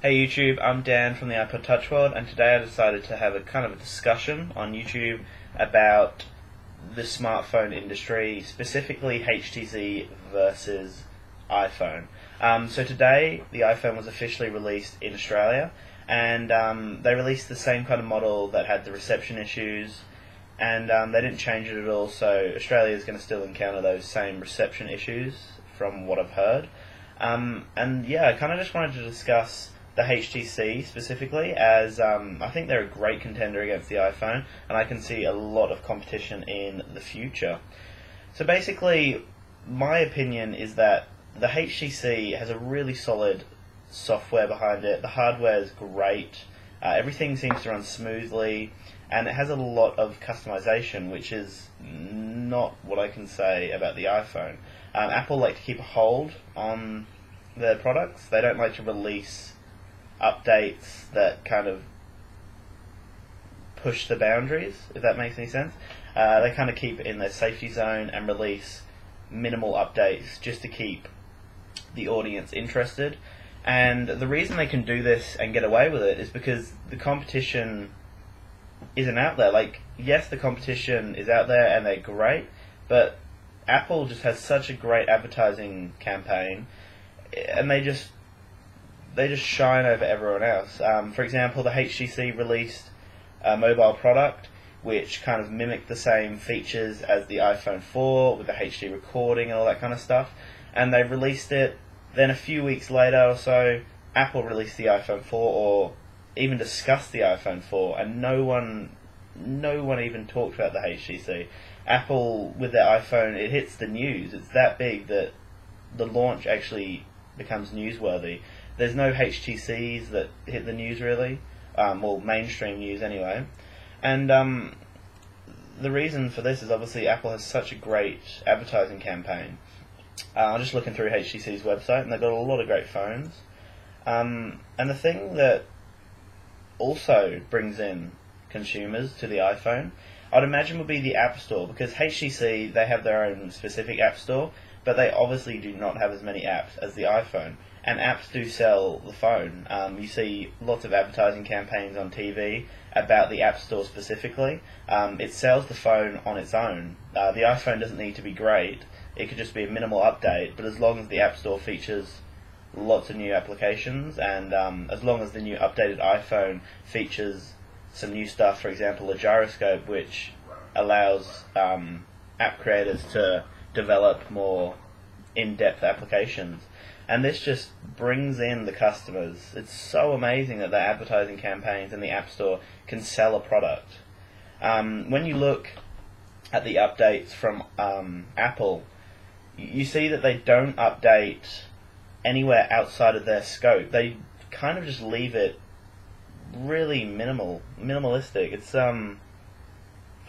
Hey YouTube, I'm Dan from the iPod Touch World, and today I decided to have a kind of a discussion on YouTube about the smartphone industry, specifically HTC versus iPhone. So today the iPhone was officially released in Australia, and they released the same kind of model that had the reception issues, and they didn't change it at all, so Australia is going to still encounter those same reception issues from what I've heard. And yeah, I kind of just wanted to discuss the HTC specifically, as I think they're a great contender against the iPhone, and I can see a lot of competition in the future. So basically, my opinion is that the HTC has a really solid software behind it. The hardware is great, everything seems to run smoothly, and it has a lot of customization, which is not what I can say about the iPhone. Apple like to keep a hold on their products. They don't like to release updates that kind of push the boundaries, if that makes any sense. They kind of keep it in their safety zone and release minimal updates just to keep the audience interested. And the reason they can do this and get away with it is because the competition isn't out there. Like, yes, the competition is out there and they're great, but Apple just has such a great advertising campaign, and they just shine over everyone else. For example, the HTC released a mobile product which kind of mimicked the same features as the iPhone 4 with the HD recording and all that kind of stuff, and they released it. Then a few weeks later or so, Apple released the iPhone 4, or even discussed the iPhone 4, and no one even talked about the HTC. Apple, with their iPhone, it hits the news. It's that big that the launch actually becomes newsworthy. There's no HTCs that hit the news really, well, mainstream news anyway. And the reason for this is obviously Apple has such a great advertising campaign. I'm just looking through HTC's website, and they've got a lot of great phones. And the thing that also brings in consumers to the iPhone, I'd imagine, would be the App Store, because HTC, they have their own specific App Store, but they obviously do not have as many apps as the iPhone. And apps do sell the phone. You see lots of advertising campaigns on TV about the App Store specifically. It sells the phone on its own. The iPhone doesn't need to be great. It could just be a minimal update, but as long as the App Store features lots of new applications, and as long as the new updated iPhone features some new stuff, for example a gyroscope which allows app creators to develop more in-depth applications. And this just brings in the customers. It's so amazing that the advertising campaigns in the App Store can sell a product. When you look at the updates from Apple, you see that they don't update anywhere outside of their scope. They kind of just leave it really minimalistic. It's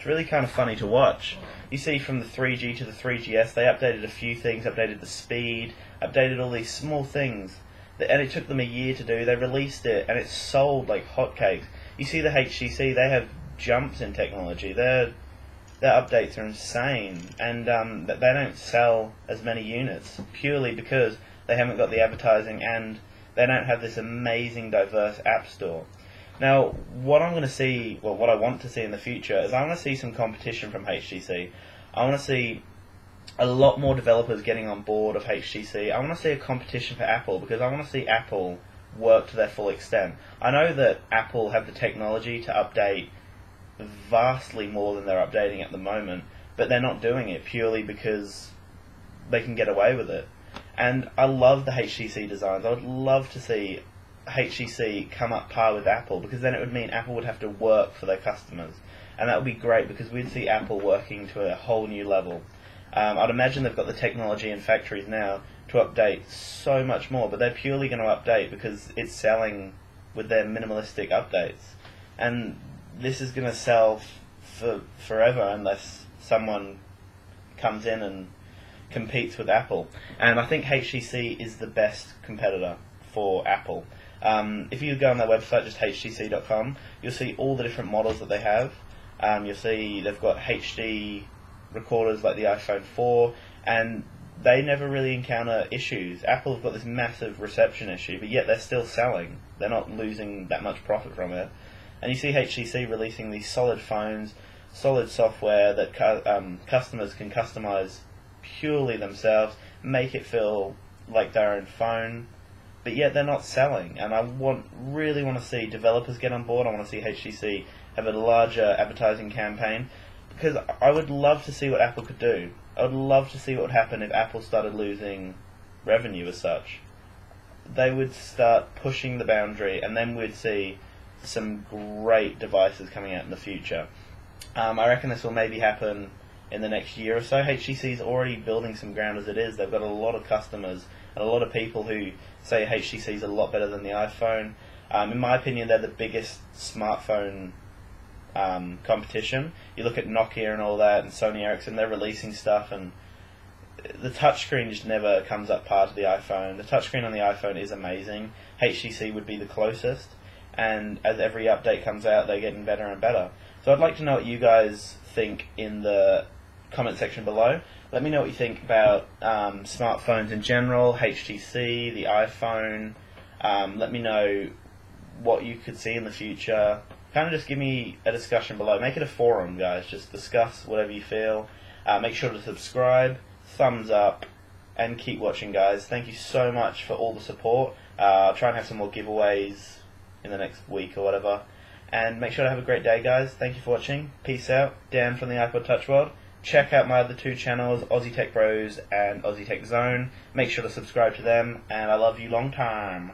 really kind of funny to watch. You see from the 3G to the 3GS, they updated a few things, updated the speed, updated all these small things, and it took them a year to do. They released it, and it sold like hotcakes. You see the HTC, they have jumps in technology. Their updates are insane, and they don't sell as many units, purely because they haven't got the advertising, and they don't have this amazing diverse app store. Now, what I want to see in the future is I want to see some competition from HTC. I want to see a lot more developers getting on board of HTC. I want to see a competition for Apple, because I want to see Apple work to their full extent. I know that Apple have the technology to update vastly more than they're updating at the moment, but they're not doing it purely because they can get away with it. And I love the HTC designs. I would love to see HTC come up par with Apple, because then it would mean Apple would have to work for their customers, and that would be great, because we'd see Apple working to a whole new level. I'd imagine they've got the technology in factories now to update so much more, but they're purely going to update because it's selling with their minimalistic updates, and this is going to sell for forever unless someone comes in and competes with Apple. And I think HTC is the best competitor for Apple. If you go on their website, just HTC.com, you'll see all the different models that they have. You'll see they've got HD recorders like the iPhone 4, and they never really encounter issues. Apple have got this massive reception issue, but yet they're still selling. They're not losing that much profit from it. And you see HTC releasing these solid phones, solid software that customers can customize purely themselves, make it feel like their own phone, but yet they're not selling. And I really want to see developers get on board. I want to see HTC have a larger advertising campaign, because I would love to see what Apple could do. I would love to see what would happen if Apple started losing revenue as such. They would start pushing the boundary, and then we'd see some great devices coming out in the future. I reckon this will maybe happen in the next year or so. HTC is already building some ground as it is. They've got a lot of customers and a lot of people who say HTC is a lot better than the iPhone. In my opinion, they're the biggest smartphone competition. You look at Nokia and all that, and Sony Ericsson, they're releasing stuff, and the touchscreen just never comes up par to the iPhone. The touchscreen on the iPhone is amazing. HTC would be the closest, and as every update comes out, they're getting better and better. So I'd like to know what you guys think in the comment section below. Let me know what you think about smartphones in general, HTC, the iPhone. Let me know what you could see in the future. Kind of just give me a discussion below. Make it a forum, guys. Just discuss whatever you feel. Make sure to subscribe, thumbs up, and keep watching, guys. Thank you so much for all the support. I'll try and have some more giveaways in the next week or whatever. And make sure to have a great day, guys. Thank you for watching. Peace out. Dan from the iPod Touch World. Check out my other two channels, Aussie Tech Bros and Aussie Tech Zone. Make sure to subscribe to them, and I love you long time.